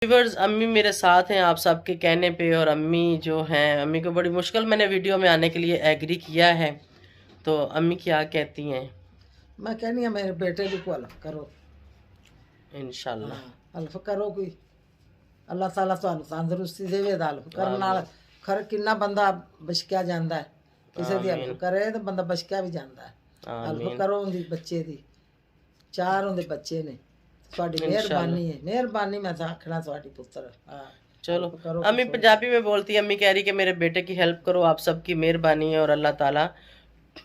Viewers, अम्मी मेरे साथ हैं आप सबके कहने पे। और अम्मी जो हैं, अम्मी को बड़ी मुश्किल मैंने वीडियो में आने के लिए एग्री किया है। तो अम्मी क्या कहती हैं? मैं कहनी है मेरे बेटे दी को हल्फ करो। इंशाल्लाह। हाँ, हल्फ करो कोई अल्लाह ताला ਤੁਹਾਨੂੰ ਤੰਦਰੁਸਤੀ ਦੇਵੇ ਦਾ ਹਲਫ ਕਰਨ ਨਾਲ ਖਰ ਕਿੰਨਾ ਬੰਦਾ ਬਚਕਿਆ ਜਾਂਦਾ ਹੈ। ਕਿਸੇ ਦੀ ਹਲਫ ਕਰੇ ਤਾਂ ਬੰਦਾ ਬਚਕਿਆ ਵੀ ਜਾਂਦਾ ਹੈ। ਹਲਫ ਕਰੋ ਉਹਦੀ ਬੱਚੇ ਦੀ। 4 ਉਹਦੇ ਬੱਚੇ ਨੇ। ਤੁਹਾਡੀ ਮਿਹਰਬਾਨੀ है, ਮਿਹਰਬਾਨੀ मैं ਤਾਂ ਆਖਣਾ ਤੁਹਾਡੀ ਪੁੱਤਰ। हाँ चलो अम्मी पंजाबी में बोलती है। अम्मी कह रही कि मेरे बेटे की हेल्प करो, आप सबकी मेहरबानी है और अल्लाह ताला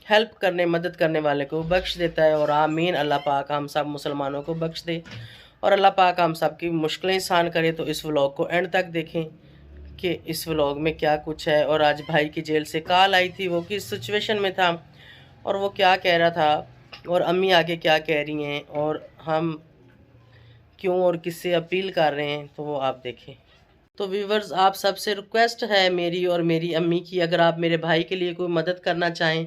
हेल्प करने मदद करने वाले को बख्श देता है। और आमीन। अल्लाह पाक हम सब मुसलमानों को बख्श दे और अल्लाह पाक हम सब की मुश्किलें आसान करे। तो इस व्लॉग को एंड तक देखें कि इस व्लॉग में क्या कुछ है। और आज भाई की जेल से कॉल आई थी, वो किस सिचुएशन में था और वो क्या कह रहा था और अम्मी आगे क्या कह रही हैं और हम क्यों और किससे अपील कर रहे हैं, तो वो आप देखें। तो व्यूवर्स, आप सबसे रिक्वेस्ट है मेरी और मेरी अम्मी की, अगर आप मेरे भाई के लिए कोई मदद करना चाहें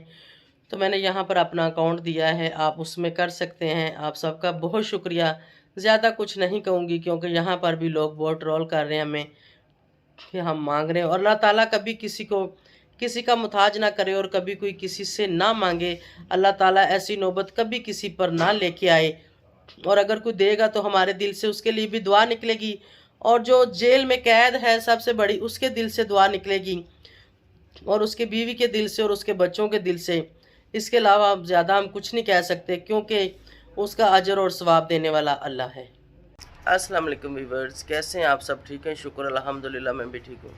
तो मैंने यहाँ पर अपना अकाउंट दिया है, आप उसमें कर सकते हैं। आप सबका बहुत शुक्रिया। ज़्यादा कुछ नहीं कहूँगी क्योंकि यहाँ पर भी लोग बहुत ट्रोल कर रहे हैं हमें कि हम मांग रहे हैं। और अल्लाह ताला कभी किसी का मुताज ना करे और कभी कोई किसी से ना मांगे। अल्लाह ताला ऐसी नौबत कभी किसी पर ना लेके आए। और अगर कोई देगा तो हमारे दिल से उसके लिए भी दुआ निकलेगी। और जो जेल में कैद है सबसे बड़ी, उसके दिल से दुआ निकलेगी और उसके बीवी के दिल से और उसके बच्चों के दिल से। इसके अलावा अब ज़्यादा हम कुछ नहीं कह सकते क्योंकि उसका अजर और सवाब देने वाला अल्लाह है। अस्सलाम वालेकुम व्यूअर्स, कैसे हैं आप सब? ठीक हैं? शुक्र अल्हम्दुलिल्लाह, मैं भी ठीक हूँ।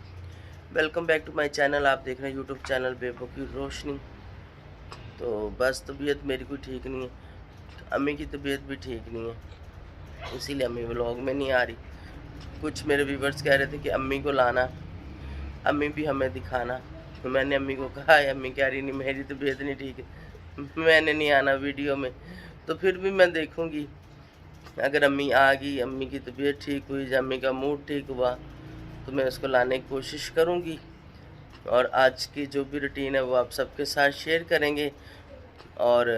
Welcome back to my channel. आप देख रहे हैं यूट्यूब चैनल बेबो की रोशनी। तो बस तबीयत मेरी कोई ठीक नहीं है, अम्मी की तबीयत भी ठीक नहीं है, इसीलिए अम्मी व्लॉग में नहीं आ रही। कुछ मेरे व्यूवर्स कह रहे थे कि अम्मी को लाना, अम्मी भी हमें दिखाना। तो मैंने अम्मी को कहा है, अम्मी कह रही नहीं मेरी तबीयत नहीं ठीक है, मैंने नहीं आना वीडियो में। तो फिर भी मैं देखूँगी, अगर अम्मी आ गई, अम्मी की तबीयत ठीक हुई, जब अम्मी का मूड ठीक हुआ तो मैं उसको लाने की कोशिश करूँगी। और आज की जो भी रूटीन है वो आप सबके साथ शेयर करेंगे। और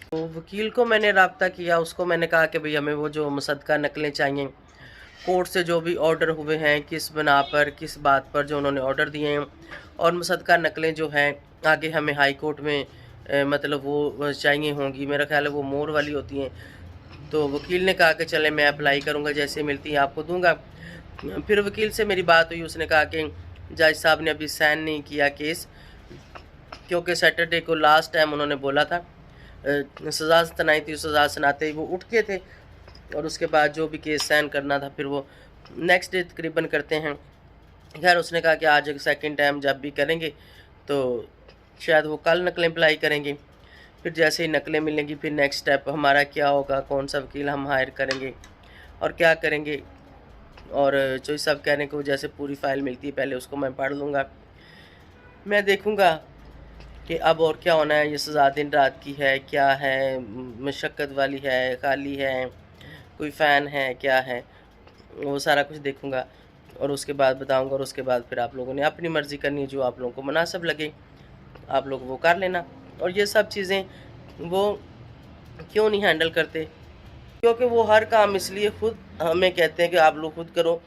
तो वकील को मैंने रब्ता किया, उसको मैंने कहा कि भाई हमें वो जो मुसद्दका नकलें चाहिए, कोर्ट से जो भी ऑर्डर हुए हैं, किस बना पर, किस बात पर जो उन्होंने ऑर्डर दिए हैं, और मुसद्दका नकलें जो हैं आगे हमें हाई कोर्ट में मतलब वो चाहिए होंगी। मेरा ख्याल है वो मोर वाली होती हैं। तो वकील ने कहा कि चले मैं अप्लाई करूँगा, जैसे मिलती है आपको दूँगा। फिर वकील से मेरी बात हुई, उसने कहा कि जज साहब ने अभी साइन नहीं किया केस, क्योंकि सैटरडे को लास्ट टाइम उन्होंने बोला था, सज़ा सुनाई थी, सज़ा सुनाते ही वो उठ गए थे। और उसके बाद जो भी केस साइन करना था फिर वो नेक्स्ट डे तकरीबन करते हैं। खैर उसने कहा कि आज सेकंड टाइम जब भी करेंगे तो शायद वो कल नकलें अप्लाई करेंगे। फिर जैसे ही नकलें मिलेंगी फिर नेक्स्ट स्टेप हमारा क्या होगा, कौन सा वकील हम हायर करेंगे और क्या करेंगे। और जो सब कहने को जैसे पूरी फ़ाइल मिलती है पहले उसको मैं पढ़ लूँगा, मैं देखूँगा कि अब और क्या होना है। ये सज़ा दिन रात की है, क्या है, मशक्क़त वाली है, खाली है, कोई फ़ैन है, क्या है, वो सारा कुछ देखूँगा और उसके बाद बताऊँगा। और उसके बाद फिर आप लोगों ने अपनी मर्ज़ी करनी है, जो आप लोगों को मुनासिब लगे आप लोग वो कर लेना। और ये सब चीज़ें वो क्यों नहीं हैंडल करते, क्योंकि वो हर काम इसलिए ख़ुद हमें कहते हैं कि आप लोग खुद करो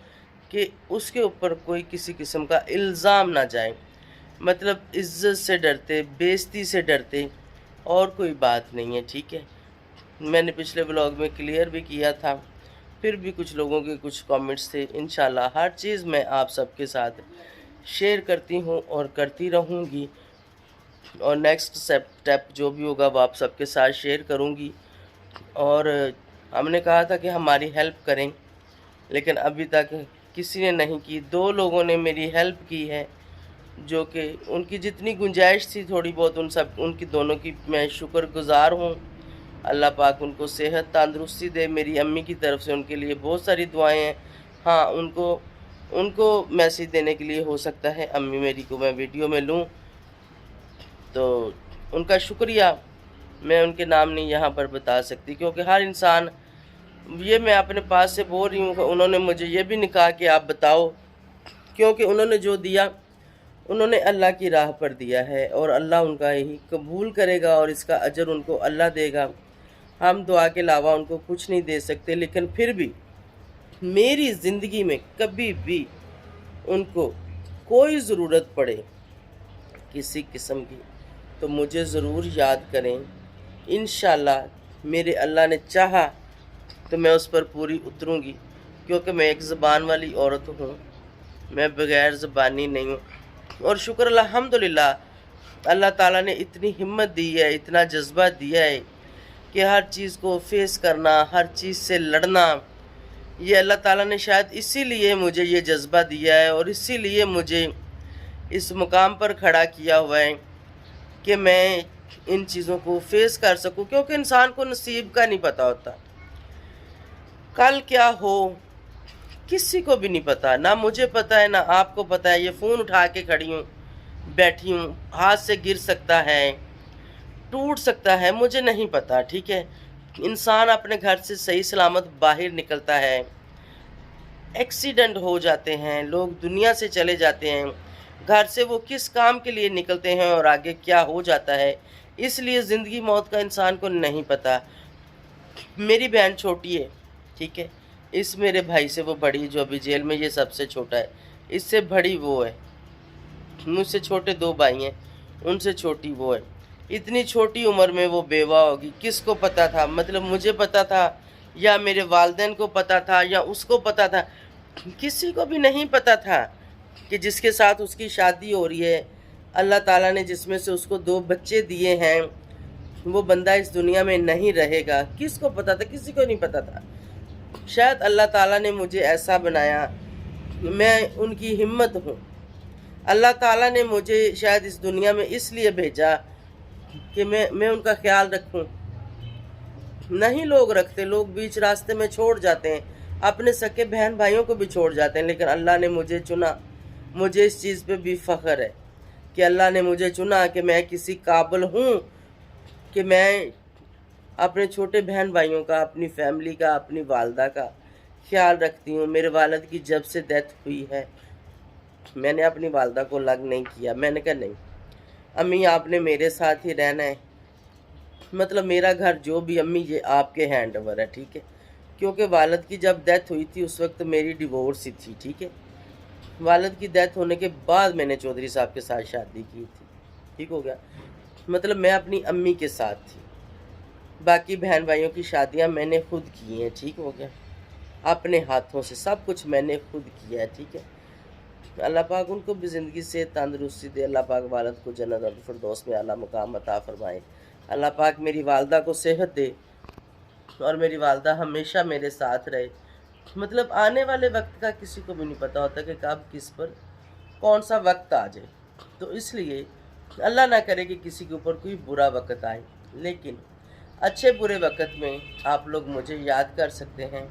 कि उसके ऊपर कोई किसी किस्म का इल्ज़ाम ना जाए। मतलब इज़्ज़त से डरते, बेइज्जती से डरते, और कोई बात नहीं है। ठीक है, मैंने पिछले ब्लॉग में क्लियर भी किया था, फिर भी कुछ लोगों के कुछ कमेंट्स थे। इंशाल्लाह हर चीज़ मैं आप सबके साथ शेयर करती हूँ और करती रहूँगी। और नेक्स्ट स्टेप जो भी होगा वो आप सबके साथ शेयर करूँगी। और हमने कहा था कि हमारी हेल्प करें, लेकिन अभी तक किसी ने नहीं की। 2 लोगों ने मेरी हेल्प की है, जो कि उनकी जितनी गुंजाइश थी थोड़ी बहुत, उनकी दोनों की मैं शुक्रगुज़ार हूँ। अल्लाह पाक उनको सेहत तंदुरुस्ती दे। मेरी अम्मी की तरफ से उनके लिए बहुत सारी दुआएं हैं। हाँ, उनको मैसेज देने के लिए हो सकता है अम्मी मेरी को मैं वीडियो में लूँ, तो उनका शुक्रिया मैं उनके नाम नहीं यहाँ पर बता सकती, क्योंकि हर इंसान, ये मैं अपने पास से बोल रही हूँ। उन्होंने मुझे ये भी नहीं कहा कि आप बताओ, क्योंकि उन्होंने जो दिया उन्होंने अल्लाह की राह पर दिया है और अल्लाह उनका यही कबूल करेगा और इसका अजर उनको अल्लाह देगा। हम दुआ के अलावा उनको कुछ नहीं दे सकते, लेकिन फिर भी मेरी ज़िंदगी में कभी भी उनको कोई ज़रूरत पड़े किसी किस्म की तो मुझे ज़रूर याद करें। इंशाल्लाह मेरे अल्लाह ने चाहा तो मैं उस पर पूरी उतरूँगी, क्योंकि मैं एक ज़बान वाली औरत हूँ, मैं बग़ैर ज़बानी नहीं हूँ। और शुक्र अल्हम्दुलिल्लाह अल्लाह ताला ने इतनी हिम्मत दी है, इतना जज्बा दिया है कि हर चीज़ को फेस करना, हर चीज़ से लड़ना, ये अल्लाह ताला ने शायद इसीलिए मुझे ये जज्बा दिया है और इसीलिए मुझे इस मुकाम पर खड़ा किया हुआ है कि मैं इन चीज़ों को फेस कर सकूं, क्योंकि इंसान को नसीब का नहीं पता होता, कल क्या हो किसी को भी नहीं पता, ना मुझे पता है ना आपको पता है। ये फ़ोन उठा के खड़ी हूँ, बैठी हूँ, हाथ से गिर सकता है, टूट सकता है, मुझे नहीं पता, ठीक है। इंसान अपने घर से सही सलामत बाहर निकलता है, एक्सीडेंट हो जाते हैं, लोग दुनिया से चले जाते हैं, घर से वो किस काम के लिए निकलते हैं और आगे क्या हो जाता है, इसलिए ज़िंदगी मौत का इंसान को नहीं पता। मेरी बहन छोटी है, ठीक है, इस मेरे भाई से वो बड़ी जो अभी जेल में, ये सबसे छोटा है, इससे बड़ी वो है, मुझसे छोटे 2 भाई हैं, उनसे छोटी वो है। इतनी छोटी उम्र में वो बेवा होगी, किसको पता था? मतलब मुझे पता था या मेरे वालिदैन को पता था या उसको पता था? किसी को भी नहीं पता था कि जिसके साथ उसकी शादी हो रही है, अल्लाह ताला ने जिसमें से उसको 2 बच्चे दिए हैं, वो बंदा इस दुनिया में नहीं रहेगा। किसको पता था? किसी को नहीं पता था। शायद अल्लाह ताला ने मुझे ऐसा बनाया, मैं उनकी हिम्मत हूँ। अल्लाह ताला ने मुझे शायद इस दुनिया में इसलिए भेजा कि मैं उनका ख्याल रखूं। नहीं लोग रखते, लोग बीच रास्ते में छोड़ जाते हैं, अपने सके बहन भाइयों को भी छोड़ जाते हैं, लेकिन अल्लाह ने मुझे चुना। मुझे इस चीज़ पे भी फ़ख्र है कि अल्लाह ने मुझे चुना कि मैं किसी काबिल हूँ कि मैं अपने छोटे बहन भाइयों का, अपनी फैमिली का, अपनी वालदा का ख्याल रखती हूँ। मेरे वालिद की जब से डेथ हुई है, मैंने अपनी वालदा को अलग नहीं किया। मैंने कहा नहीं अम्मी, आपने मेरे साथ ही रहना है, मतलब मेरा घर जो भी अम्मी, ये आपके हैंड ओवर है, ठीक है। क्योंकि वालिद की जब डेथ हुई थी उस वक्त मेरी डिवोर्स ही थी, ठीक है। वालिद की डेथ होने के बाद मैंने चौधरी साहब के साथ शादी की थी, ठीक हो गया। मतलब मैं अपनी अम्मी के साथ थी, बाकी बहन भाइयों की शादियां मैंने खुद की हैं, ठीक हो गया। अपने हाथों से सब कुछ मैंने खुद किया है, ठीक है। अल्लाह पाक उनको भी ज़िंदगी से तंदरुस्ती दे, अल्लाह पाक वालिद को जन्नत और फिरदौस में आला मुकाम अता फरमाए। अल्लाह पाक मेरी वालदा को सेहत दे और मेरी वालदा हमेशा मेरे साथ रहे। मतलब आने वाले वक्त का किसी को भी नहीं पता होता कि कब किस पर कौन सा वक्त आ जाए, तो इसलिए अल्लाह ना करे कि किसी के ऊपर कोई बुरा वक्त आए, लेकिन अच्छे बुरे वक्त में आप लोग मुझे याद कर सकते हैं,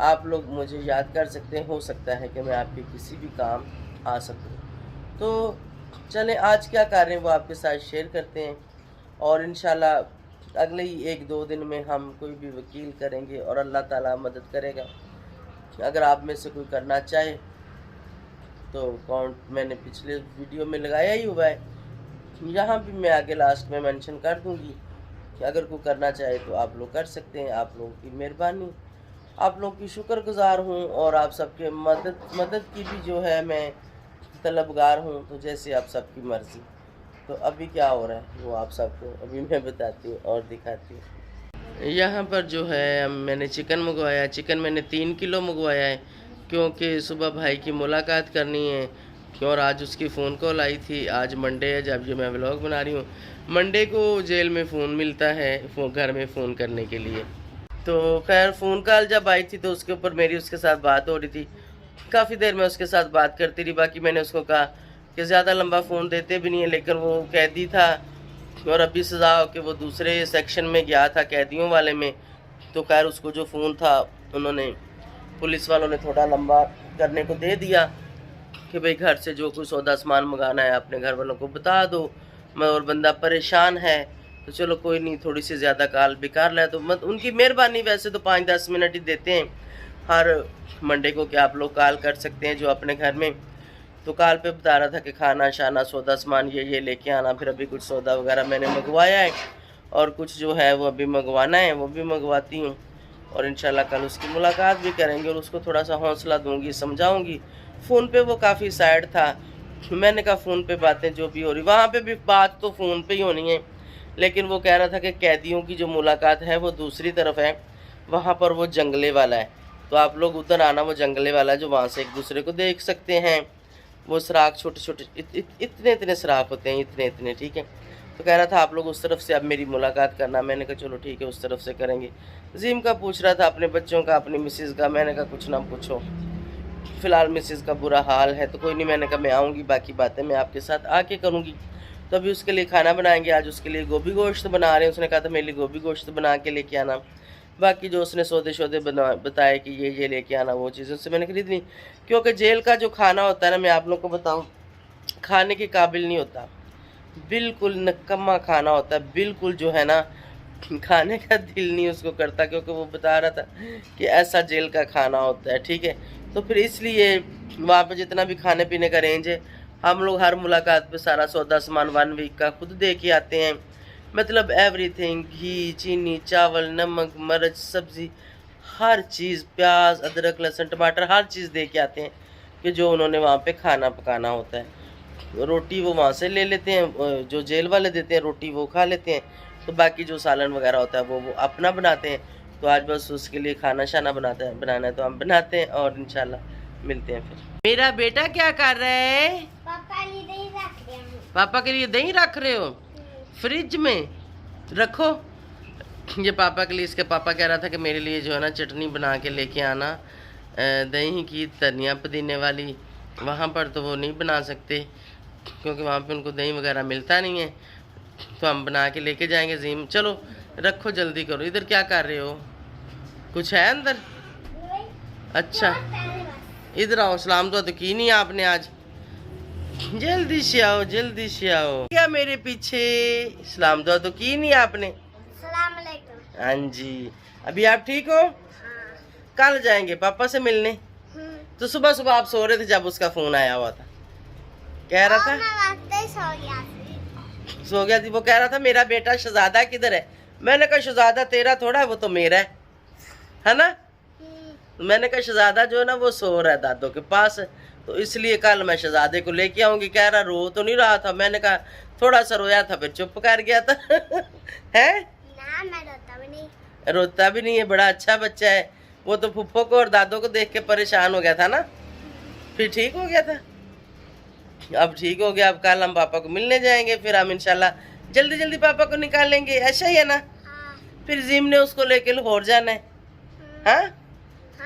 आप लोग मुझे याद कर सकते हैं। हो सकता है कि मैं आपके किसी भी काम आ सकूं। तो चलें, आज क्या कर रहे हैं वो आपके साथ शेयर करते हैं, और इंशाल्लाह अगले ही 1-2 दिन में हम कोई भी वकील करेंगे और अल्लाह ताला मदद करेगा। अगर आप में से कोई करना चाहे तो अकाउंट मैंने पिछले वीडियो में लगाया ही हुआ है, यहाँ भी मैं आगे लास्ट में मेंशन कर दूँगी कि अगर कोई करना चाहे तो आप लोग कर सकते हैं। आप लोगों की मेहरबानी, आप लोगों की शुक्रगुजार हूँ, और आप सबके मदद की भी जो है मैं तलबगार हूँ। तो जैसे आप सबकी मर्ज़ी। तो अभी क्या हो रहा है वो आप सबको अभी मैं बताती हूँ और दिखाती हूँ। यहाँ पर जो है मैंने चिकन मंगवाया है। चिकन मैंने 3 किलो मंगवाया है, क्योंकि सुबह भाई की मुलाकात करनी है, और आज उसकी फ़ोन कॉल आई थी। आज मंडे है जब ये मैं व्लॉग बना रही हूँ। मंडे को जेल में फ़ोन मिलता है घर में फ़ोन करने के लिए। तो खैर फ़ोन कॉल जब आई थी तो उसके ऊपर मेरी उसके साथ बात हो रही थी, काफ़ी देर में उसके साथ बात करती रही। बाकी मैंने उसको कहा कि ज़्यादा लंबा फ़ोन देते भी नहीं है, लेकिन वो कैदी था और अभी सज़ा हो के वो दूसरे सेक्शन में गया था कैदियों वाले में। तो खैर उसको जो फ़ोन था उन्होंने, पुलिस वालों ने थोड़ा लंबा करने को दे दिया कि भाई घर से जो कोई सौदा सामान मंगाना है अपने घर वालों को बता दो, मैं और बंदा परेशान है। तो चलो कोई नहीं, थोड़ी सी ज़्यादा कॉल बेकार लाए तो मत, उनकी मेहरबानी। वैसे तो 5-10 मिनट ही देते हैं हर मंडे को कि आप लोग कॉल कर सकते हैं जो अपने घर में। तो कॉल पे बता रहा था कि खाना शाना सौदा सामान ये लेके आना। फिर अभी कुछ सौदा वगैरह मैंने मंगवाया है और कुछ जो है वो अभी मंगवाना है, वो भी मंगवाती हूँ। और इंशाल्लाह कल उसकी मुलाकात भी करेंगे और उसको थोड़ा सा हौसला दूंगी, समझाऊंगी। फ़ोन पे वो काफ़ी सैड था, मैंने कहा फ़ोन पे बातें जो भी हो रही, वहाँ पे भी बात तो फ़ोन पे ही होनी है, लेकिन वो कह रहा था कि कैदियों की जो मुलाकात है वो दूसरी तरफ है, वहाँ पर वो जंगले वाला है, तो आप लोग उधर आना, वो जंगले वाला है जो वहाँ से एक दूसरे को देख सकते हैं। वो सुराख छोटे छोटे इतने इतने सुराख होते हैं, इतने इतने, ठीक है। तो कह रहा था आप लोग उस तरफ से अब मेरी मुलाकात करना। मैंने कहा चलो ठीक है, उस तरफ से करेंगे। जीम का पूछ रहा था अपने बच्चों का, अपनी मिसेज़ का। मैंने कहा कुछ ना पूछो, फ़िलहाल मिसेज़ का बुरा हाल है, तो कोई नहीं। मैंने कहा मैं आऊँगी, बाकी बातें मैं आपके साथ आके करूँगी। तो अभी उसके लिए खाना बनाएंगे। आज उसके लिए गोभी गोश्त बना रहे हैं, उसने कहा था मेरे लिए गोभी गोश्त बना के लेके आना। बाकी जो उसने सौदे शौदे बताए कि ये लेके आना, वो चीज़ें उससे मैंने खरीद ली, क्योंकि जेल का जो खाना होता है ना, मैं आप लोग को बताऊँ, खाने के काबिल नहीं होता, बिल्कुल निकम्मा खाना होता है, बिल्कुल जो है ना, खाने का दिल नहीं उसको करता, क्योंकि वो बता रहा था कि ऐसा जेल का खाना होता है, ठीक है। तो फिर इसलिए वहाँ पे जितना भी खाने पीने का रेंज है, हम लोग हर मुलाकात पे सारा सौदा सामान 1 वीक का खुद दे के आते हैं, मतलब एवरीथिंग, घी, चीनी, चावल, नमक, मिर्च, सब्ज़ी, हर चीज़, प्याज, अदरक, लहसुन, टमाटर, हर चीज़ दे के आते हैं कि जो उन्होंने वहाँ पे खाना पकाना होता है। रोटी वो वहाँ से ले लेते हैं, जो जेल वाले देते हैं रोटी वो खा लेते हैं, तो बाकी जो सालन वगैरह होता है वो अपना बनाते हैं। तो आज बस उसके लिए खाना शाना बनाना है तो हम बनाते हैं, और इंशाल्लाह मिलते हैं फिर। मेरा बेटा क्या कर रहा है? पापा के लिए दही रख रहे हो फ्रिज में? रखो। ये पापा के लिए, इसके पापा कह रहा था कि मेरे लिए जो है ना चटनी बना के लेके आना, दही की, धनिया पुदीने वाली। वहाँ पर तो वो नहीं बना सकते क्योंकि वहाँ पे उनको दही वगैरह मिलता नहीं है, तो हम बना के लेके जाएंगे। जीम चलो रखो, जल्दी करो। इधर क्या कर रहे हो? कुछ है अंदर? अच्छा इधर आओ। सलाम तो की नहीं आपने आज, जल्दी से आओ, जल्दी से आओ। क्या मेरे पीछे सलाम दुआ तो की नहीं आपने? सलाम अलैकुम। हाँ जी, अभी आप ठीक हो? कल जाएंगे पापा से मिलने। तो सुबह सुबह आप सो रहे थे जब उसका फोन आया हुआ था, कह रहा था सो गया थी। वो कह रहा था मेरा बेटा शहजादा किधर है? मैंने कहा शहजादा तेरा थोड़ा है, वो तो मेरा है ना। मैंने कहा शहजादा जो है ना वो सो रहा है दादों के पास, तो इसलिए कल मैं शहजादे को लेके आऊंगी। कह रहा रो तो नहीं रहा था। मैंने कहा थोड़ा सा रोया था, फिर चुप कर गया था। है ना, मैं रोता भी नहीं। रोता भी नहीं है, बड़ा अच्छा बच्चा है। वो तो फुफ्फो को और दादों को देख के परेशान हो गया था ना, फिर ठीक हो गया था। अब ठीक हो गया। अब कल हम पापा को मिलने जाएंगे, फिर हम इंशाल्लाह जल्दी जल्दी पापा को निकालेंगे, ऐसा ही है ना। फिर जिम ने उसको लेके लाहौर जाना है। हाँ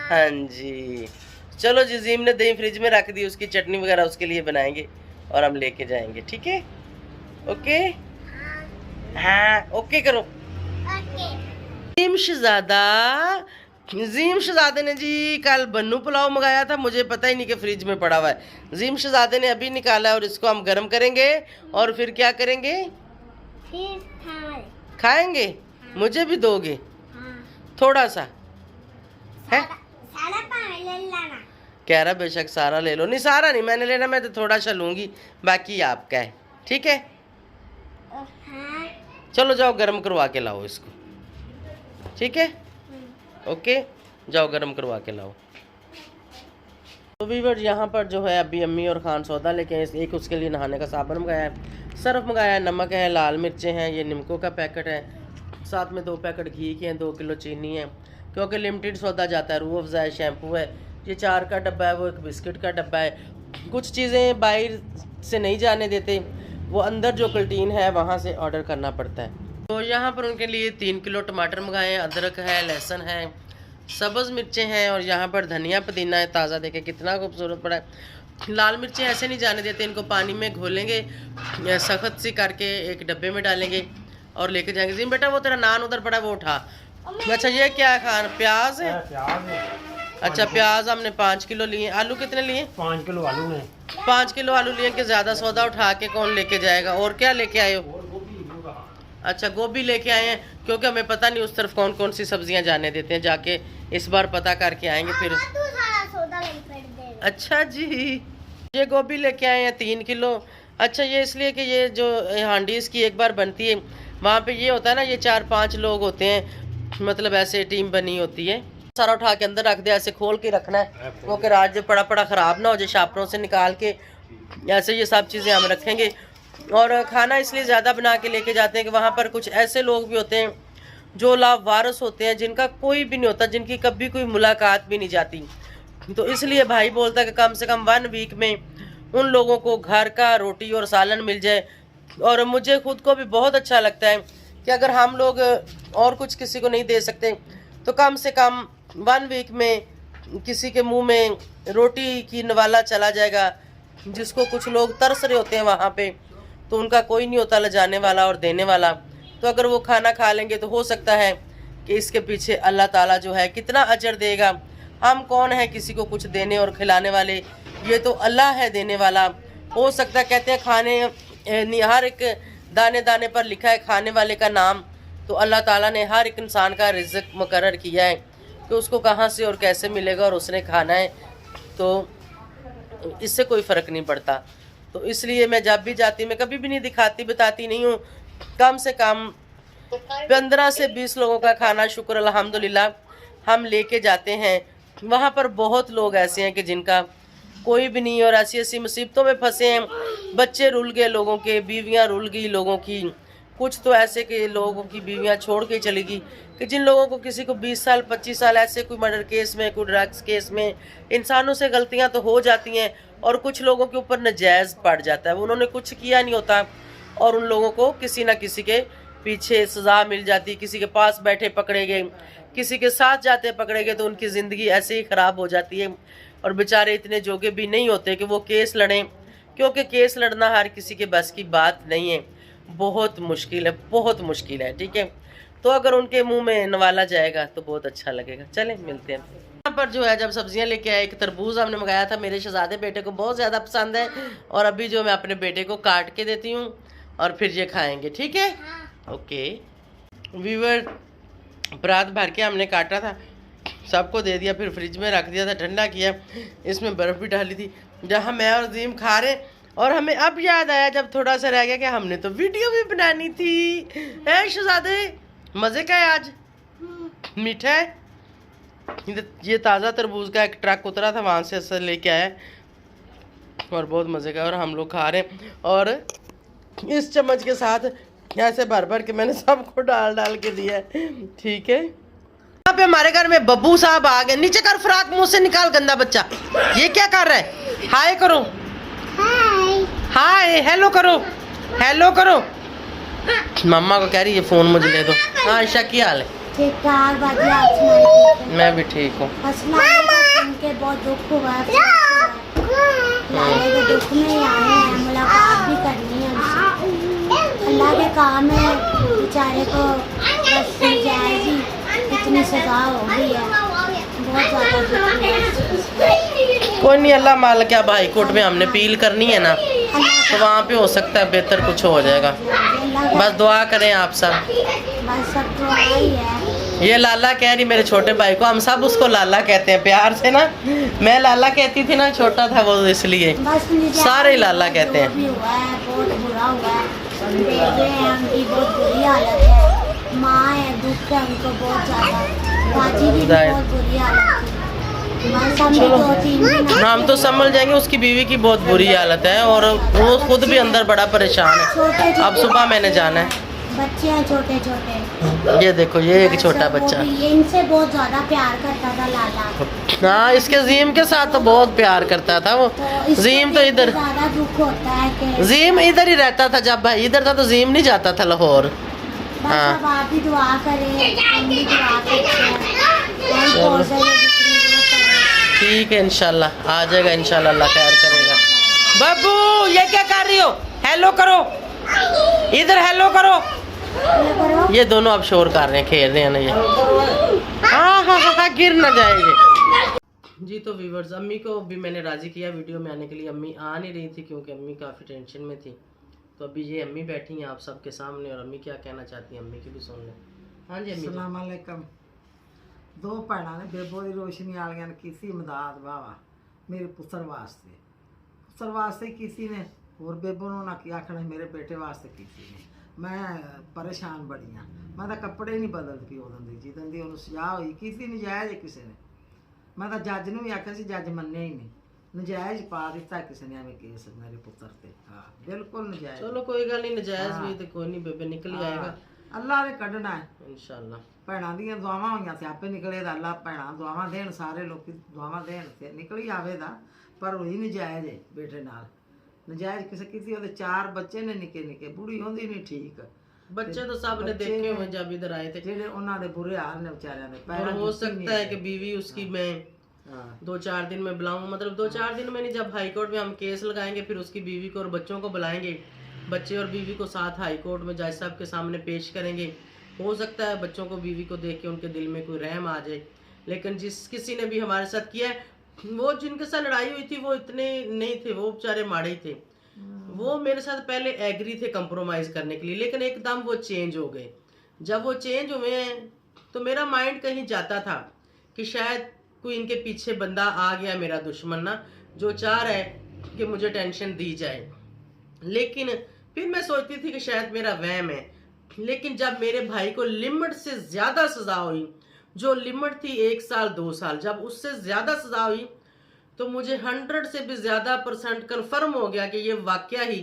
हाँ जी, चलो जी। जिम ने दही फ्रिज में रख दी, उसकी चटनी वगैरह उसके लिए बनाएंगे और हम लेके जाएंगे, ठीक है? ओके हाँ ओके करो। जिम शहजादे ने जी कल बन्नू पुलाव मंगाया था, मुझे पता ही नहीं कि फ्रिज में पड़ा हुआ है। जिम शहजादे ने अभी निकाला है और इसको हम गर्म करेंगे और फिर क्या करेंगे? फिर खाएंगे। मुझे भी दोगे? थोड़ा सा है? सारा पानी ले लेना। कह रहा बेशक सारा ले लो। नहीं सारा नहीं मैंने लेना, मैं तो थोड़ा सा लूंगी, बाकी आपका है, ठीक है? चलो जाओ गर्म करवा के लाओ इसको, ठीक है? ओके जाओ गर्म करवा के लाओ। तो वीवर यहाँ पर जो है अभी अम्मी और खान सौदा लेके आए। एक उसके लिए नहाने का साबुन मंगाया है, सर्फ मंगाया है, नमक है, लाल मिर्चें हैं, ये निमको का पैकेट है, साथ में 2 पैकेट घी के हैं, 2 किलो चीनी है, क्योंकि लिमिटेड सौदा जाता है। रूह अफ़ज़ा है, शैम्पू है, ये 4 का डब्बा है, वो 1 बिस्किट का डब्बा है। कुछ चीज़ें बाहर से नहीं जाने देते, वो अंदर जो कैंटीन है वहाँ से ऑर्डर करना पड़ता है। तो यहाँ पर उनके लिए 3 किलो टमाटर मंगाए हैं, अदरक है, लहसुन है, सब्ज़ मिर्चें हैं, और यहाँ पर धनिया पुदीना है ताज़ा। देखे कितना खूबसूरत पड़ा है। लाल मिर्चें ऐसे नहीं जाने देते, इनको पानी में घोलेंगे, सख्त सी करके एक डब्बे में डालेंगे और लेके जाएंगे। जिम बेटा वो तेरा नान उधर पड़ा वो उठा। अच्छा ये क्या है खान? प्याज है? अच्छा प्याज हमने 5 किलो लिए। आलू कितने लिए? 5 किलो आलू है। 5 किलो आलू लिए कि ज़्यादा सौदा उठा के कौन लेके जाएगा। और क्या लेके आए हो? अच्छा गोभी लेके आए हैं, क्योंकि हमें पता नहीं उस तरफ कौन कौन सी सब्जियां जाने देते हैं, जाके इस बार पता करके आएंगे फिर। अच्छा जी ये गोभी लेके आए हैं 3 किलो। अच्छा ये इसलिए कि ये जो हांडी इसकी एक बार बनती है, वहाँ पे ये होता है ना, ये 4-5 लोग होते हैं, मतलब ऐसे टीम बनी होती है। सारा उठा के अंदर रख दिया, ऐसे खोल के रखना है वो कि रात जो पड़ा पड़ा ख़राब ना हो जाए। शापरों से निकाल के ऐसे ये सब चीज़ें हम रखेंगे। और खाना इसलिए ज़्यादा बना के लेके जाते हैं कि वहाँ पर कुछ ऐसे लोग भी होते हैं जो लावारिस होते हैं, जिनका कोई भी नहीं होता, जिनकी कभी कोई मुलाकात भी नहीं जाती। तो इसलिए भाई बोलता है कि कम से कम 1 वीक में उन लोगों को घर का रोटी और सालन मिल जाए। और मुझे खुद को भी बहुत अच्छा लगता है कि अगर हम लोग और कुछ किसी को नहीं दे सकते तो कम से कम 1 वीक में किसी के मुंह में रोटी की नवाला चला जाएगा। जिसको कुछ लोग तरस रहे होते हैं वहाँ पे, तो उनका कोई नहीं होता ले जाने वाला और देने वाला। तो अगर वो खाना खा लेंगे तो हो सकता है कि इसके पीछे अल्लाह ताला जो है कितना अजर देगा। हम कौन है किसी को कुछ देने और खिलाने वाले, ये तो अल्लाह है देने वाला। हो सकता है, कहते हैं खाने हर एक दाने दाने पर लिखा है खाने वाले का नाम। तो अल्लाह ताला ने हर एक इंसान का रिज़्क़ मुकर्रर किया है कि उसको कहाँ से और कैसे मिलेगा और उसने खाना है। तो इससे कोई फ़र्क नहीं पड़ता। तो इसलिए मैं जब भी जाती, मैं कभी भी नहीं दिखाती बताती नहीं हूँ। कम से कम 15 से 20 लोगों का खाना शुक्र अल्हम्दुलिल्लाह हम लेके जाते हैं। वहाँ पर बहुत लोग ऐसे हैं कि जिनका कोई भी नहीं, और ऐसी ऐसी मुसीबतों में फंसे हैं। बच्चे रुल गए लोगों के, बीवियाँ रुल गई लोगों की। कुछ तो ऐसे के लोगों की बीवियाँ छोड़ के चली गई कि जिन लोगों को किसी को 20 साल 25 साल ऐसे कोई मर्डर केस में, कोई ड्रग्स केस में, इंसानों से गलतियाँ तो हो जाती हैं और कुछ लोगों के ऊपर नजायज़ पड़ जाता है। उन्होंने कुछ किया नहीं होता और उन लोगों को किसी ना किसी के पीछे सज़ा मिल जाती। किसी के पास बैठे पकड़े गए, किसी के साथ जाते पकड़े गए, तो उनकी ज़िंदगी ऐसे ही ख़राब हो जाती है। और बेचारे इतने जोगे भी नहीं होते कि वो केस लड़ें, क्योंकि केस लड़ना हर किसी के बस की बात नहीं है। बहुत मुश्किल है, बहुत मुश्किल है। ठीक है, तो अगर उनके मुंह में नवाला जाएगा तो बहुत अच्छा लगेगा। चलें मिलते हैं। यहाँ पर जो है जब सब्जियां लेके आए, एक तरबूज हमने मंगाया था, मेरे शहजादे बेटे को बहुत ज़्यादा पसंद है। और अभी जो मैं अपने बेटे को काट के देती हूँ और फिर ये खाएंगे। ठीक है, ओके वीवर। रात भर के हमने काटा था, सबको दे दिया, फिर फ्रिज में रख दिया था, ठंडा किया, इसमें बर्फ़ भी डाली थी। जहाँ मैं और जीम खा रहे, और हमें अब याद आया जब थोड़ा सा रह गया कि हमने तो वीडियो भी बनानी थी। है शहजादे, मज़े का है आज, मीठा है। ये ताज़ा तरबूज का एक ट्रक उतरा था, वहाँ से असर लेके आया और बहुत मज़े का। और हम लोग खा रहे हैं और इस चम्मच के साथ ऐसे भर भर के मैंने सबको डाल डाल के दिया है। ठीक है, यहाँ पे हमारे घर में बब्बू साहब आ गए। नीचे कर, फ्राक मुंह से निकाल गंदा बच्चा। ये क्या कर रहा है? हाय करो, हाय, हेलो करो, हेलो करो। मम्मा को कह रही है फ़ोन मुझे दे दो। हाँ आयशा, क्या हाल है? ठीक ठाक बाजी, आप सुनाइए। मैं भी ठीक हूँ। उनके बहुत दुख हुआ है, के दुख में ही आए हैं, मुलाकात भी करनी है उनसे। अल्लाह के काम है, बेचारे को बस जायज़ ही इतनी सजा हो गई है, बहुत ज़्यादा। कोई नहीं, अल्लाह माल क्या, भाई कोर्ट में हमने अपील करनी है ना, तो वहाँ पे हो सकता है बेहतर कुछ हो जाएगा। बस दुआ करें आप सब, बस सब दुआ ही है। ये लाला कह रही मेरे छोटे भाई को, हम सब उसको लाला कहते हैं प्यार से ना। मैं लाला कहती थी ना, छोटा था वो, इसलिए सारे लाला कहते हैं। बहुत बुरा हुआ है, बेटे हैं उनकी बहुत बुरी हालत है, माँ है, दुख है उनको बहुत ज़्यादा, बाजी की भी बहुत बुरी हालत है। बस हम 2-3 दिन हम तो संभल जाएंगे, उसकी बीवी की बहुत बुरी हालत है और वो खुद भी अंदर बड़ा परेशान है। अब सुबह मैंने जाना है। बच्चे हैं छोटे छोटे, ये देखो, ये एक छोटा बच्चा, ये इनसे बहुत ज़्यादा प्यार करता था लाला। हाँ, इसके जीम के साथ तो बहुत प्यार करता था वो। तो जीम तो इधर, ज़्यादा दुख होता है कि जीम इधर ही रहता था। जब भाई इधर था तो जीम नहीं जाता था लाहौर। बस अब आप भी दुआ करें, हम भी दुआ करते हैं। ठीक है, इंशाल्लाह आ जाएगा, इंशाल्लाह अल्लाह खैर करेगा। बाबू ये क्या कर रही हो? हेलो करो, इधर हेलो करो। ये दोनों अब शोर कर रहे हैं, खेल रहे हैं ना ये। हाँ हाँ हाँ हाँ, गिर ना जाएगी। जी तो व्यूवर्स, अम्मी को भी मैंने राज़ी किया वीडियो में आने के लिए। अम्मी आ नहीं रही थी क्योंकि अम्मी काफ़ी टेंशन में थी। तो अभी ये अम्मी बैठी हैं आप सबके सामने और अम्मी क्या कहना चाहती हैं, अम्मी की भी सुन लें। हाँ जी अम्मी। अस्सलाम वालेकुम। दो भैनों ने बेबो की रोशनी वालियां ने किसी इमदाद वावा मेरे पुत्र वास्ते किसी ने, और बेबो ने ना की आखना मेरे बेटे वास्ते किसी ने। मैं परेशान बड़ी हाँ। मैं तो कपड़े नहीं बदलती उदों दी जिदन दी उन्होंने सजा हुई की नजायज़ किसी ने। मैं तो जज नूं भी आख्या सी, जज मन्ने ही नहीं, नजायज़ पा दिता किसी ने एवें केस मेरे पुत्र ते। हाँ बिल्कुल नजायज़। चलो कोई गल नहीं, नजायज भी तो कोई नहीं बेबे, निकल ही आएगा अल्लाह ने कढ़ना है इंशाल्लाह। भैणां दियां दुआवां होईयां ते आपे निकले दा। अल्लाह भैणां दुआवां देण, सारे लोग दुआवां देण ते निकल ही आवेगा। पर होई नजायज़ है बेटे नाल, नजायज़ किसे कीती। ओहदे 4 बच्चे ने निके निके, बुढ़ी होंदी नहीं ठीक। बच्चे तो सब ने देखे हुए जब इधर आए थे, जेडे उन्हां दे बुरे हाल ने बेचारियां दे। और हो सकता है कि बीवी उसकी मैं 2-4 दिन में बुलाऊं, मतलब 2-4 दिन में नहीं, जब हाई कोर्ट में हम केस लगाएंगे फिर उसकी बीवी को और बच्चों को बुलाएंगे, बच्चे और बीवी को साथ हाई कोर्ट में जज साहब के सामने पेश करेंगे। हो सकता है बच्चों को बीवी को देख के उनके दिल में कोई रहम आ जाए, लेकिन जिस किसी ने भी हमारे साथ किया है, वो जिनके साथ लड़ाई हुई थी वो इतने नहीं थे, वो बेचारे माड़े ही थे। वो मेरे साथ पहले एग्री थे कंप्रोमाइज करने के लिए, लेकिन एकदम वो चेंज हो गए। जब वो चेंज हुए हैं तो मेरा माइंड कहीं जाता था कि शायद कोई इनके पीछे बंदा आ गया मेरा दुश्मन ना, जो चाह रहा है कि मुझे टेंशन दी जाए। लेकिन फिर मैं सोचती थी कि शायद मेरा वहम है। लेकिन जब मेरे भाई को लिमिट से ज्यादा सजा हुई, जो लिमिट थी 1 साल 2 साल, जब उससे ज्यादा सजा हुई तो मुझे 100 से भी ज्यादा % कन्फर्म हो गया कि ये वाकया ही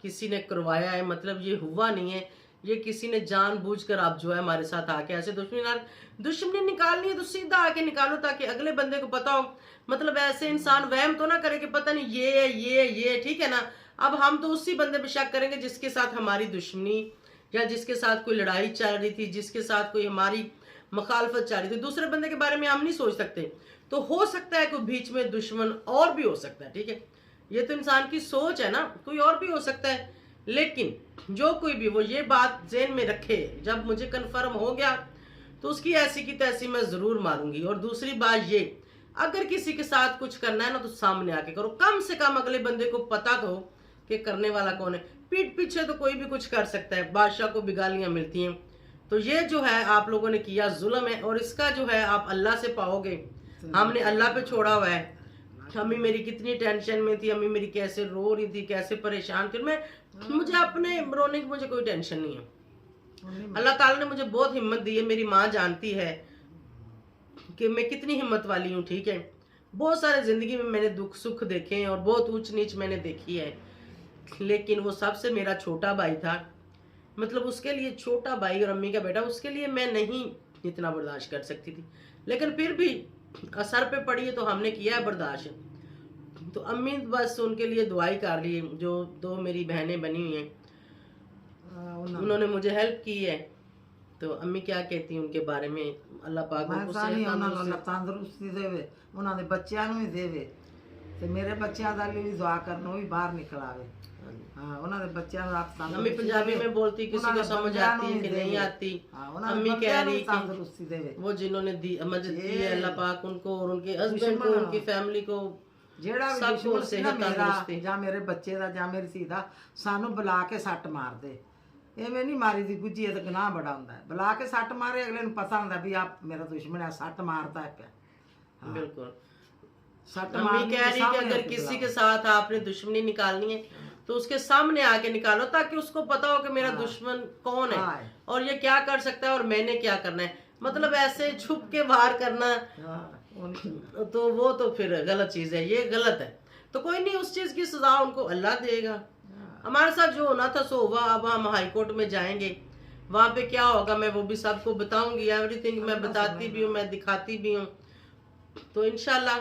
किसी ने करवाया है। मतलब ये हुआ नहीं है, ये किसी ने जानबूझकर आप जो है हमारे साथ आके ऐसे दुश्मनी निकालनी है तो सीधा आके निकालो, ताकि अगले बंदे को पता हो। मतलब ऐसे इंसान वहम तो ना करे कि पता नहीं ये ठीक है ना। अब हम तो उसी बंदे पे शक करेंगे जिसके साथ हमारी दुश्मनी, या जिसके साथ कोई लड़ाई चल रही थी, जिसके साथ कोई हमारी मुखालफत चल रही थी। दूसरे बंदे के बारे में हम नहीं सोच सकते। तो हो सकता है कोई बीच में दुश्मन और भी हो सकता है, ठीक है, ये तो इंसान की सोच है ना, कोई और भी हो सकता है। लेकिन जो कोई भी वो ये बात ज़हन में रखे, जब मुझे कन्फर्म हो गया तो उसकी ऐसी की तैसी मैं ज़रूर मारूंगी। और दूसरी बात ये, अगर किसी के साथ कुछ करना है ना तो सामने आके करो, कम से कम अगले बंदे को पता तो हो कि करने वाला कौन है। पीठ पीछे तो कोई भी कुछ कर सकता है, बादशाह को भी गालियां मिलती हैं। तो ये जो है आप लोगों ने किया जुल्म है, और इसका जो है आप अल्लाह से पाओगे। हमने अल्लाह पे छोड़ा हुआ है। अम्मी मेरी कितनी टेंशन में थी, अम्मी मेरी कैसे रो रही थी, कैसे परेशान थी। मुझे अपने रोने की मुझे कोई टेंशन नहीं है। अल्लाह ताला ने मुझे बहुत हिम्मत दी है। मेरी माँ जानती है कि मैं कितनी हिम्मत वाली हूँ, ठीक है। बहुत सारे जिंदगी में मैंने दुख सुख देखे हैं और बहुत ऊंच नीच मैंने देखी है, लेकिन वो सबसे मेरा छोटा भाई था। मतलब उसके लिए छोटा भाई और अम्मी का बेटा, उसके लिए मैं नहीं इतना बर्दाश्त कर सकती थी। लेकिन फिर भी असर पे पड़ी है तो हमने किया है बर्दाश्त। तो अम्मी बस उनके लिए दुआई कर ली, जो 2 मेरी बहनें बनी हुई हैं, उन्होंने मुझे हेल्प की है। तो अम्मी क्या कहती हैं उनके बारे में? अल्लाह पाक उनको तंदुरुस्ती देवे, उन्होंने बच्चों भी देवे, ते मेरे बच्चों का भी दुआ करना, भी बाहर निकल आवे। हाँ, उन्होंने बच्चों अम्मी पंजाबी में बोलती, किसी को समझ आती है कि नहीं आती। अम्मी कह रही तंदुरुस्ती देवे, वो जिन्होंने दी मदद दी है अल्लाह पाक उनको और उनके हस्बैंड को, उनकी फैमिली को, जेड़ा भी दुश्मन सी ना मेरा या मेरे बच्चे दा या मेरी धी दा, सानू बुला के सट मार दे। एवें नहीं मारी दी गुज्जी तो गुनाह बड़ा होंदा है। बुला के सट मारे, अगले नूं पता होंदा भी आप मेरा दुश्मन है, सट मारता है क्या। बिल्कुल सट अम्मी कह रही कि अगर किसी के साथ आपने दुश्मनी निकालनी है तो उसके सामने आके निकालो, ताकि उसको पता हो कि मेरा दुश्मन कौन है और ये क्या कर सकता है और मैंने क्या करना है। मतलब ऐसे छुप के वार करना तो वो तो फिर गलत चीज है, ये गलत है। तो कोई नहीं, उस चीज की सजा उनको अल्लाह देगा। हमारे साथ जो होना था सो हुआ। अब हम हाई कोर्ट में जाएंगे, वहां पे क्या होगा मैं वो भी सबको बताऊंगी। एवरीथिंग मैं बताती भी हूँ, मैं दिखाती भी हूँ। तो इंशाल्लाह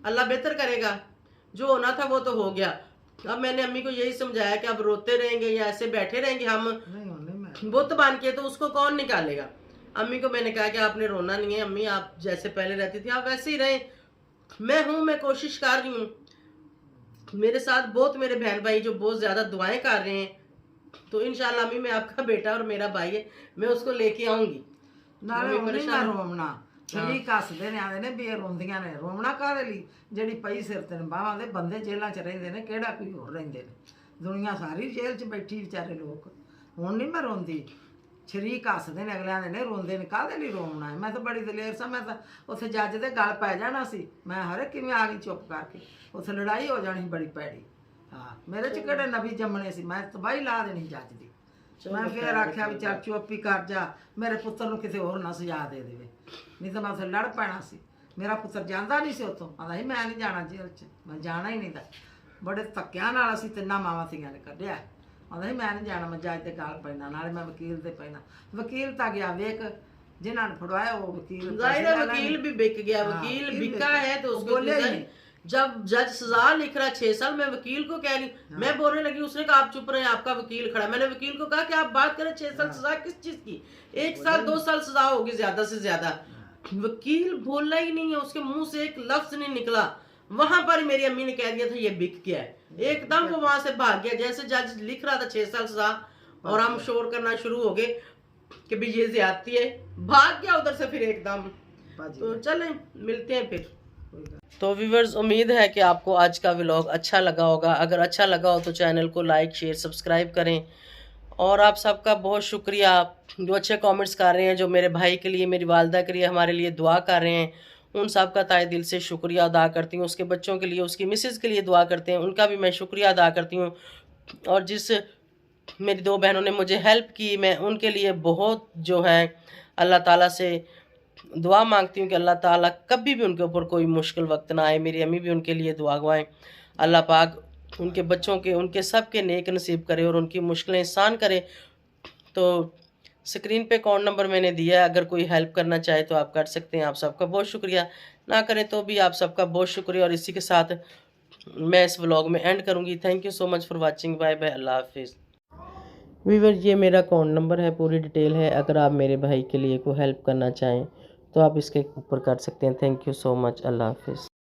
अल्लाह बेहतर करेगा। जो होना था वो तो हो गया। अब मैंने अम्मी को यही समझाया कि अब रोते रहेंगे या ऐसे बैठे रहेंगे हम बुत बन के, तो उसको कौन निकालेगा। अम्मी को मैंने कहा कि आपने रोना नहीं है अम्मी, आप जैसे पहले रहती थी आप वैसे ही रहे। मैं हूँ, मैं कोशिश कर रही हूँ। मेरे साथ बहुत मेरे बहन भाई जो बहुत ज्यादा दुआएं कर रहे हैं। तो इंशाल्लाह अम्मी, मैं आपका बेटा और मेरा भाई है, मैं उसको लेके आऊंगी। रोमना शरीक हसदे ने, आंदे ने भी रोंदियां ने। रोमना काहदे लई? ਜਿਹੜੀ ਪਈ ਸਿਰ ਤੇ ਬਾਹਾਂ ਦੇ ਬੰਦੇ ਜੇਲ੍ਹਾਂ 'ਚ ਰਹਿੰਦੇ ਨੇ, ਕਿਹੜਾ ਕੋਈ ਹੋਰ ਰਹਿੰਦੇ ਨੇ। ਦੁਨੀਆ ਸਾਰੀ ਜੇਲ੍ਹ 'ਚ ਬੈਠੀ ਵਿਚਾਰੇ ਲੋਕ। ਹੁਣ ਨਹੀਂ ਮੈਂ ਰੋਂਦੀ, ਸ਼ਰੀਕ ਹੱਸਦੇ ਨੇ ਅਗਲਿਆਂ ਦੇ ਨੇ, ਰੋਂਦੇ ਨੇ। ਕਾਹਦੇ ਲਈ ਰੋਣਾ ਹੈ? ਮੈਂ ਤਾਂ ਬੜੀ ਦਲੇਰ ਸਾਂ, ਮੈਂ ਤਾਂ ਉੱਥੇ ਜੱਜ ਦੇ ਗਲ ਪੈ ਜਾਣਾ ਸੀ। ਮੈਂ ਹਰੇ ਕਿਵੇਂ ਆ ਗਈ ਚੁੱਪ ਕਰਕੇ, ਉੱਥੇ ਲੜਾਈ ਹੋ ਜਾਣੀ ਬੜੀ ਭੈੜੀ। ਹਾਂ, ਮੇਰੇ 'ਚ ਕਿਹੜੇ ਨਬੀ ਜੰਮਣੇ ਸੀ, ਮੈਂ ਤਬਾਹੀ ਲਾ ਦੇਣੀ ਜੱਜ ਦੀ। मैं फिर आख्या भी चल चुप ही कर जा, मेरे पुत्र ਨੂੰ ਕਿਸੇ ਹੋਰ ਨਾ ਸਜ਼ਾ ਦੇ ਦੇਵੇ, ਨਹੀਂ ਤਾਂ ਮੈਂ ਉੱਥੇ ਲੜ ਪੈਣਾ ਸੀ। ਮੇਰਾ ਪੁੱਤਰ ਜਾਂਦਾ ਨਹੀਂ ਸੀ ਉੱਥੋਂ, ਆਂਦਾ ਸੀ ਮੈਂ ਨਹੀਂ ਜਾਣਾ ਜੇਲ੍ਹ 'ਚ, ਮੈਂ ਜਾਣਾ ਹੀ ਨਹੀਂ ਤਾਂ ਬੜੇ ਧੱਕਿਆਂ ਨਾਲ ਅਸੀਂ ਤਿੰਨਾਂ ਮਾਵਾਂ ਧੀਆਂ ਨੇ ਕੱਢਿਆ। ਆਂਦਾ ਸੀ ਮੈਂ ਨਹੀਂ ਜਾਣਾ, ਮੈਂ ਜੱਜ ਦੇ ਗਾਲ ਪੈਣਾ, ਨਾਲੇ ਮੈਂ ਵਕੀਲ ਤੇ ਪੈਣਾ। ਵਕੀਲ ਤਾਂ ਗਿਆ ਵੇਖ, जिन्होंने फड़वाया वो वकील, जाहिर है वकील भी बिक गया। वकील बिका है तो उसको जब जज सजा लिख रहा 6 साल, मैं वकील को कह रही, मैं बोलने लगी, उसने कहा आप चुप रहे, आपका वकील खड़ा। मैंने वकील को कहा कि आप बात करें 6 साल सजा किस चीज की, 1 साल 2 साल सजा होगी ज्यादा से ज्यादा। वकील बोला ही नहीं है, उसके मुंह से एक लफ्ज नहीं निकला। वहां पर मेरी अम्मी ने कह दिया था ये बिक गया है, एकदम वो वहां से भाग गया। जैसे जज लिख रहा था 6 साल सजा और हम शोर करना शुरू हो गए कि भी ये ज्यादती है, भाग गया उधर से फिर एकदम। तो चलें मिलते हैं फिर। तो व्यूअर्स, उम्मीद है कि आपको आज का व्लॉग अच्छा लगा होगा। अगर अच्छा लगा हो तो चैनल को लाइक शेयर सब्सक्राइब करें। और आप सबका बहुत शुक्रिया जो अच्छे कमेंट्स कर रहे हैं, जो मेरे भाई के लिए, मेरी वालदा के लिए, हमारे लिए दुआ कर रहे हैं, उन सब का ताए दिल से शुक्रिया अदा करती हूँ। उसके बच्चों के लिए, उसकी मिसेज़ के लिए दुआ करते हैं, उनका भी मैं शुक्रिया अदा करती हूँ। और जिस मेरी 2 बहनों ने मुझे हेल्प की, मैं उनके लिए बहुत जो है अल्लाह ताला से दुआ मांगती हूँ कि अल्लाह ताला कभी भी उनके ऊपर कोई मुश्किल वक्त ना आए। मेरी अम्मी भी उनके लिए दुआ गवाएं, अल्लाह पाक उनके बच्चों के, उनके सब के नेक नसीब करे और उनकी मुश्किलें आसान करे। तो स्क्रीन पे अकाउंट नंबर मैंने दिया है, अगर कोई हेल्प करना चाहे तो आप कर सकते हैं। आप सबका बहुत शुक्रिया, ना करें तो भी आप सबका बहुत शुक्रिया। और इसी के साथ मैं इस व्लॉग में एंड करूँगी। Thank you so much for watching. Bye bye, अल्लाह हाफिज़। वीवर, ये मेरा अकाउंट नंबर है, पूरी डिटेल है। अगर आप मेरे भाई के लिए कोई हेल्प करना चाहें तो आप इसके ऊपर कर सकते हैं। थैंक यू सो मच, अल्लाह हाफिज़।